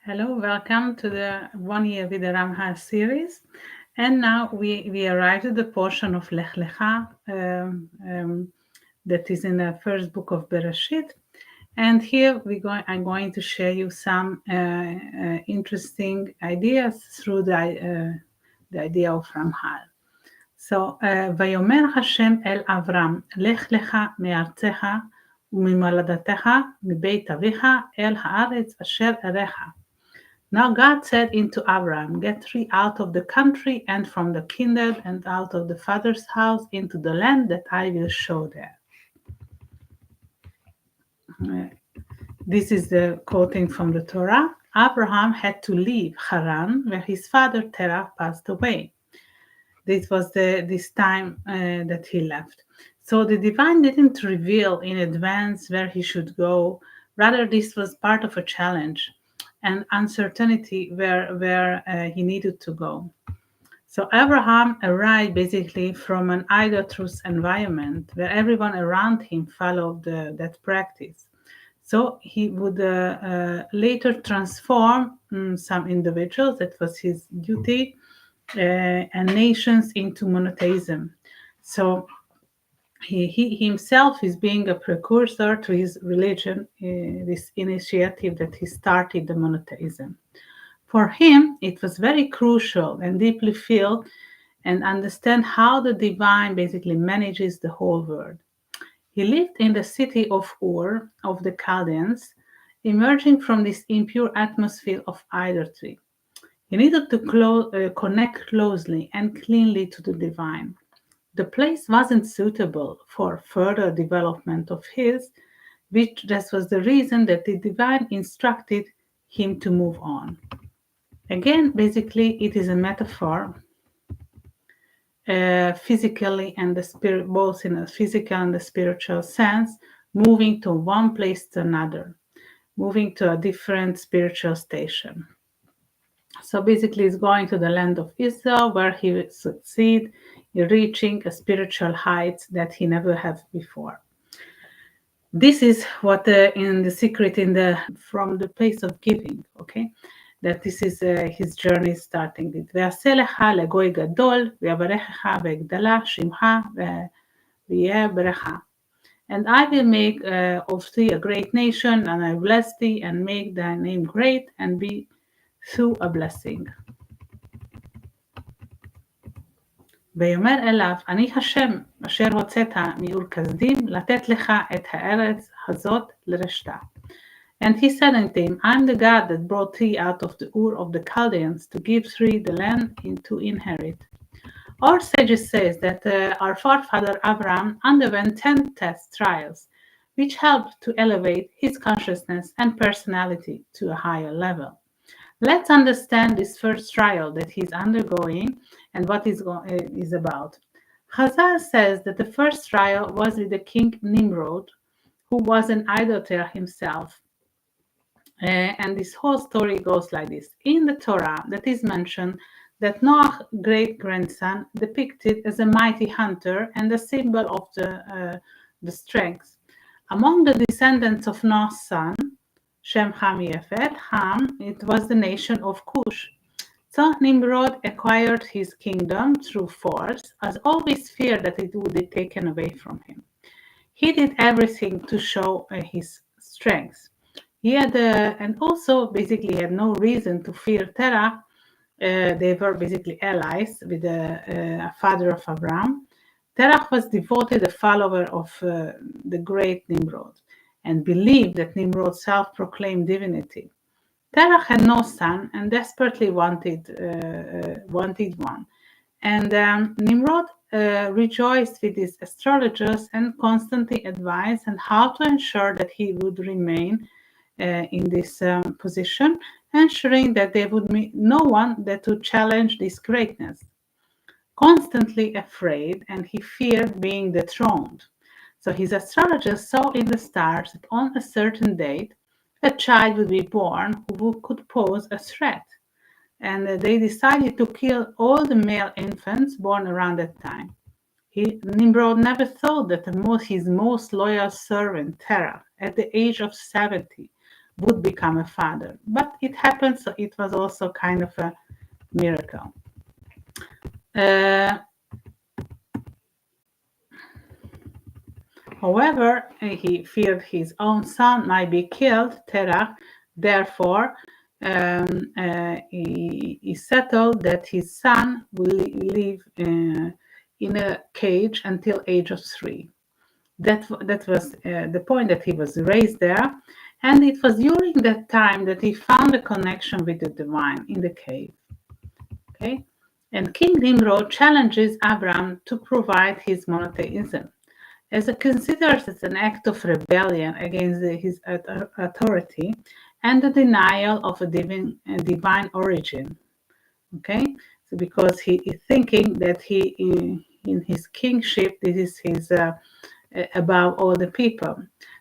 Hello, welcome to the 1 Year with the Ramchal series. And now we arrived at the portion of Lech Lecha that is in the first book of Bereshit. And here I'm going to share you some interesting ideas through the idea of Ramchal. So, ויאמר השם אל אברהם, לך לך מארצך וממולדתך מבית אביך אל הארץ אשר אראך. Now God said unto Abraham, get thee out of the country and from the kindred and out of the father's house into the land that I will show there. This is the quoting from the Torah. Abraham had to leave Haran, where his father Terah passed away. This was this time that he left. So the divine didn't reveal in advance where he should go. Rather, this was part of a challenge and uncertainty where he needed to go. So Abraham arrived basically from an idolatrous environment where everyone around him followed that practice. So he would later transform some individuals, that was his duty, and nations into monotheism. So he himself is being a precursor to his religion, this initiative that he started, the monotheism. For him, it was very crucial and deeply feel and understand how the divine basically manages the whole world. He lived in the city of Ur of the Chaldeans, emerging from this impure atmosphere of idolatry. He needed to connect closely and cleanly to the divine. The place wasn't suitable for further development of his, which this was the reason that the divine instructed him to move on. Again, basically, it is a metaphor, physically and the spirit, both in a physical and the spiritual sense, moving to one place to another, moving to a different spiritual station. So basically, he's going to the land of Israel, where he will succeed in reaching a spiritual heights that he never had before. This is what in the secret from the place of giving, okay? That this is his journey starting with. ועשה לך לגוי גדול, ויברכך ויגדלה שמך ויהיה ברכה. And I will make of thee a great nation, and I bless thee, and make thy name great, and be through a blessing. ויאמר אליו, אני השם אשר הוצאת מאור כסדים, לתת לך את הארץ הזאת לרשתה. And he said unto him, I am the God that brought thee out of the Ur of the Chaldeans to give thee the land to inherit. Our sages says that our forefather Abraham underwent 10 test trials, which helped to elevate his consciousness and personality to a higher level. Let's understand this first trial that he's undergoing and what is about. Chazal says that the first trial was with the king Nimrod, who was an idolater himself. And this whole story goes like this. In the Torah, that is mentioned that Noah's great-grandson depicted as a mighty hunter and a symbol of the strength. Among the descendants of Noah's son, Shem, Ham, Yafet, Ham, it was the nation of Cush. So Nimrod acquired his kingdom through force, as always feared that it would be taken away from him. He did everything to show his strength. He had, and also basically had no reason to fear Terah. They were basically allies with the father of Abraham. Terah was devoted a follower of the great Nimrod and believed that Nimrod self-proclaimed divinity. Terah had no son and desperately wanted one. And Nimrod rejoiced with his astrologers and constantly advised on how to ensure that he would remain in this position, ensuring that there would be no one that would challenge this greatness. Constantly afraid, and he feared being dethroned. So his astrologers saw in the stars that on a certain date a child would be born who could pose a threat. And they decided to kill all the male infants born around that time. Nimrod never thought that his most loyal servant, Terah, at the age of 70, would become a father. But it happened, so it was also kind of a miracle. However, he feared his own son might be killed, Terach. Therefore, he settled that his son will live in a cage until age of 3. That was the point that he was raised there, and it was during that time that he found a connection with the divine in the cave. Okay, and King Nimrod challenges Abraham to provide his monotheism, as it considers it an act of rebellion against his authority and the denial of a divine origin. Okay, so because he is thinking that he in his kingship, this is his above all the people.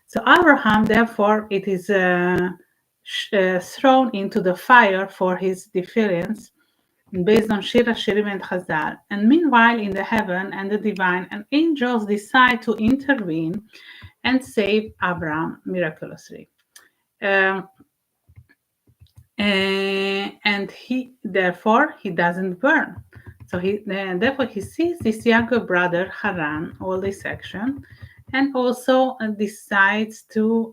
So Abraham, therefore, it is thrown into the fire for his defiance, based on Shir Hashirim and Chazal. And meanwhile, in the heaven and the divine, and angels decide to intervene and save Abraham miraculously. And he doesn't burn. So therefore he sees this younger brother Haran, all this action, and also decides to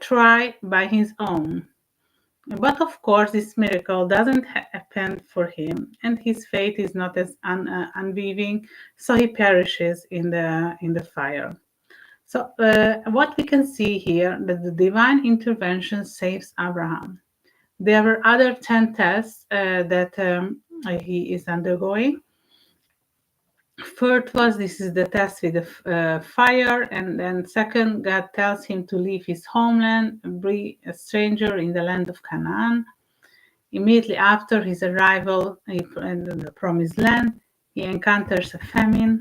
try by his own. But of course, this miracle doesn't happen for him, and his fate is not as unweaving, so he perishes in the fire. So what we can see here, that the divine intervention saves Abraham. There were other 10 tests that he is undergoing. First was, this is the test with the fire, and then second, God tells him to leave his homeland, be a stranger in the land of Canaan. Immediately after his arrival in the promised land, he encounters a famine.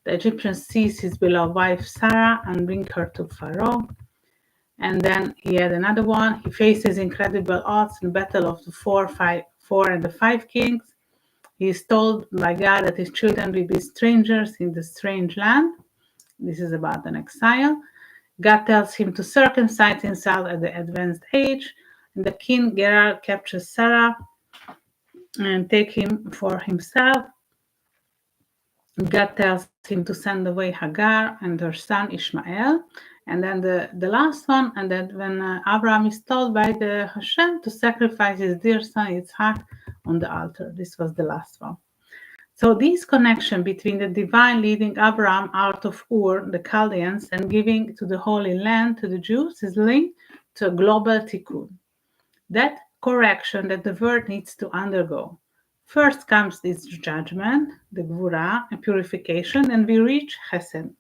The Egyptians seize his beloved wife Sarah and bring her to Pharaoh. And then he had another one. He faces incredible odds in battle of the four and the 5 kings. He is told by God that his children will be strangers in the strange land. This is about an exile. God tells him to circumcise himself at the advanced age. And the king Gerar captures Sarah and take him for himself. God tells him to send away Hagar and her son Ishmael. And then the last one, and then when Abraham is told by the Hashem to sacrifice his dear son Yitzhak on the altar. This was the last one. So this connection between the divine leading Abraham out of Ur, the Chaldeans, and giving to the Holy Land to the Jews is linked to a global tikkun. That correction that the world needs to undergo. First comes this judgment, the gvura, and purification, and we reach chesed.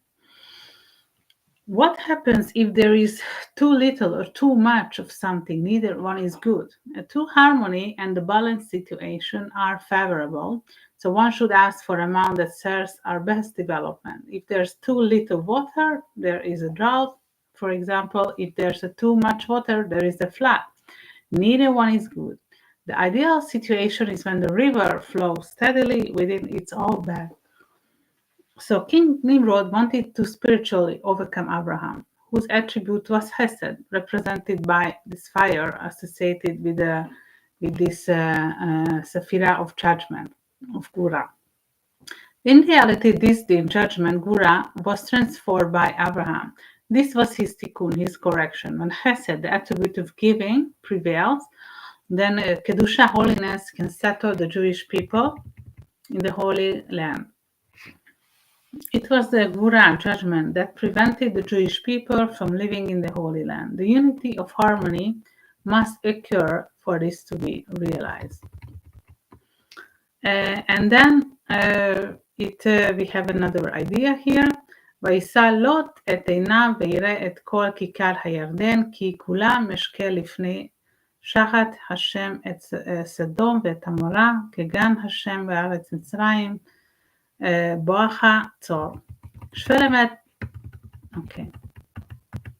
What happens if there is too little or too much of something? Neither one is good. A true harmony and the balanced situation are favorable, so one should ask for amount that serves our best development. If there's too little water, there is a drought. For example, if there's too much water, there is a flood. Neither one is good. The ideal situation is when the river flows steadily within its own bed. So King Nimrod wanted to spiritually overcome Abraham, whose attribute was Hesed, represented by this fire associated with this Sephirah of judgment, of Gura. In reality, this din, judgment, Gura, was transformed by Abraham. This was his tikkun, his correction. When Hesed, the attribute of giving, prevails, then Kedusha, holiness, can settle the Jewish people in the Holy Land. It was the Gvura judgment that prevented the Jewish people from living in the Holy Land. The unity of harmony must occur for this to be realized. And then we have another idea here. וישא לוט את עיניו ויראה את כל כיכר הירדן, כי כולם משקה לפני שחט השם את סדום ואת עמורה, כגן השם בארץ מצרים, בואכה צור. Shvelemet, okay.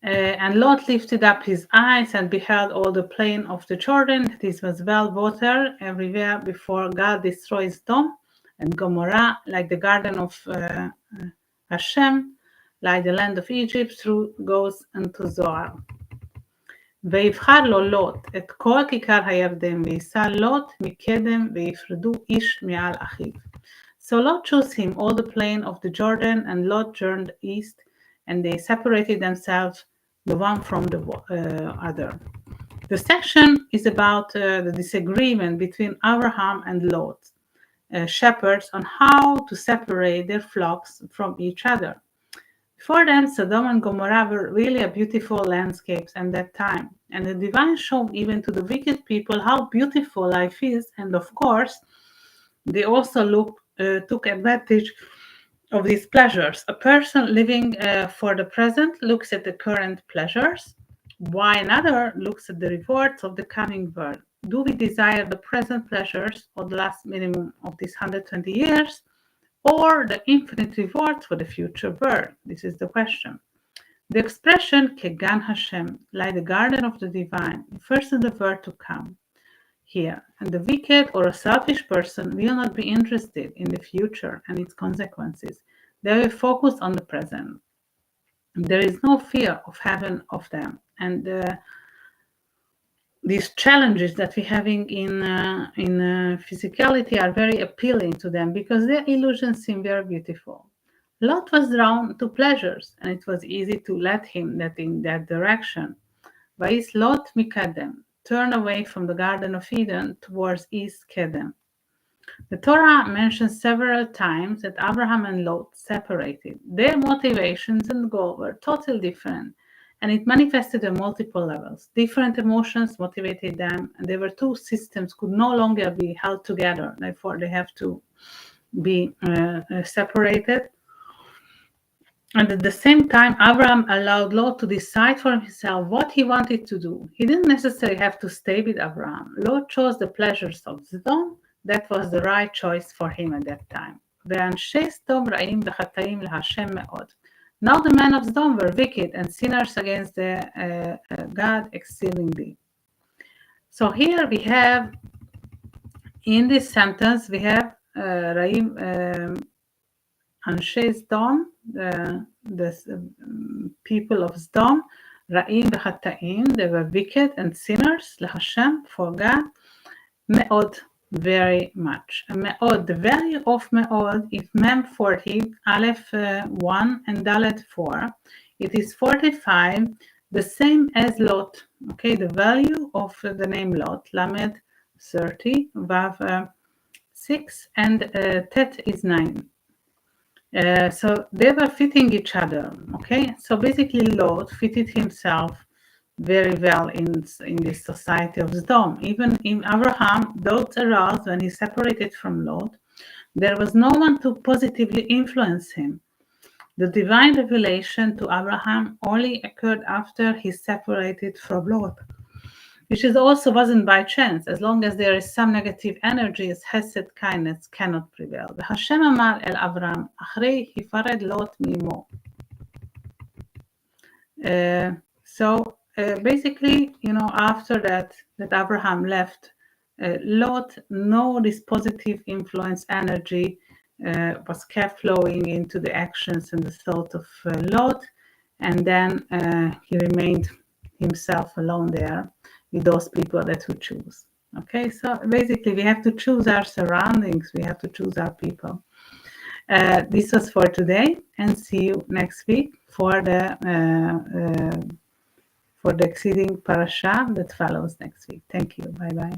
And Lot lifted up his eyes and beheld all the plain of the Jordan. This was well watered everywhere before God destroys Sodom and Gomorrah, like the garden of Hashem, like the land of Egypt, through goes into Zoar. ויבחר לו לוט את כל כיכר הירדן, וייסע לוט מקדם, ויפרדו איש מעל אחיו. So Lot chose him all the plain of the Jordan, and Lot journeyed east, and they separated themselves, the one from the other. The section is about the disagreement between Abraham and Lot, shepherds, on how to separate their flocks from each other. For them, Sodom and Gomorrah were really a beautiful landscapes at that time, and the divine showed even to the wicked people how beautiful life is, and of course, they also took advantage of these pleasures. A person living for the present looks at the current pleasures, while another looks at the rewards of the coming world. Do we desire the present pleasures or the last minimum of these 120 years, or the infinite rewards for the future world? This is the question. The expression Kegan Hashem, like the garden of the divine, refers to the world to come here, and the wicked or a selfish person will not be interested in the future and its consequences. They will focus on the present. There is no fear of heaven of them, and these challenges that we're having in physicality are very appealing to them because their illusions seem very beautiful. Lot was drawn to pleasures, and it was easy to let him in that direction. Vayis Lot mikadem, turn away from the Garden of Eden towards East Kedem. The Torah mentions several times that Abraham and Lot separated. Their motivations and goals were totally different, and it manifested on multiple levels. Different emotions motivated them, and there were two systems could no longer be held together. Therefore, they have to be separated. And at the same time, Abraham allowed Lot to decide for himself what he wanted to do. He didn't necessarily have to stay with Abraham. Lot chose the pleasures of Sodom. That was the right choice for him at that time. ואנשי סדום רעים וחטאים להשם מאוד. Now the men of Sodom were wicked and sinners against God exceedingly. So here we have, in this sentence, we have רעים, אנשי סדום, the people of Sodom, רעים וחטאים, they were wicked and sinners, להשם, for God, מאוד, very much. Me'od, the value of Me'od is Mem 40, Aleph 1 and Dalet 4. It is 45, the same as Lot. Okay, the value of the name Lot, Lamed 30, Vav 6, and Tet is 9. So they were fitting each other. Okay, so basically Lot fitted himself very well in this society of Sodom. Even in Abraham, doubts arose when he separated from Lot. There was no one to positively influence him. The divine revelation to Abraham only occurred after he separated from Lot, which is also wasn't by chance. As long as there is some negative energy, Hesed, kindness cannot prevail. והשם אמר אל אברהם, אחרי היפרד לוט מאמו. So basically, after that Abraham left Lot, this positive influence energy was kept flowing into the actions and the thought of Lot, and then he remained himself alone there with those people that we choose. Okay, so basically we have to choose our surroundings, we have to choose our people. This was for today, and see you next week for the exceeding parasha that follows next week. Thank you. Bye-bye.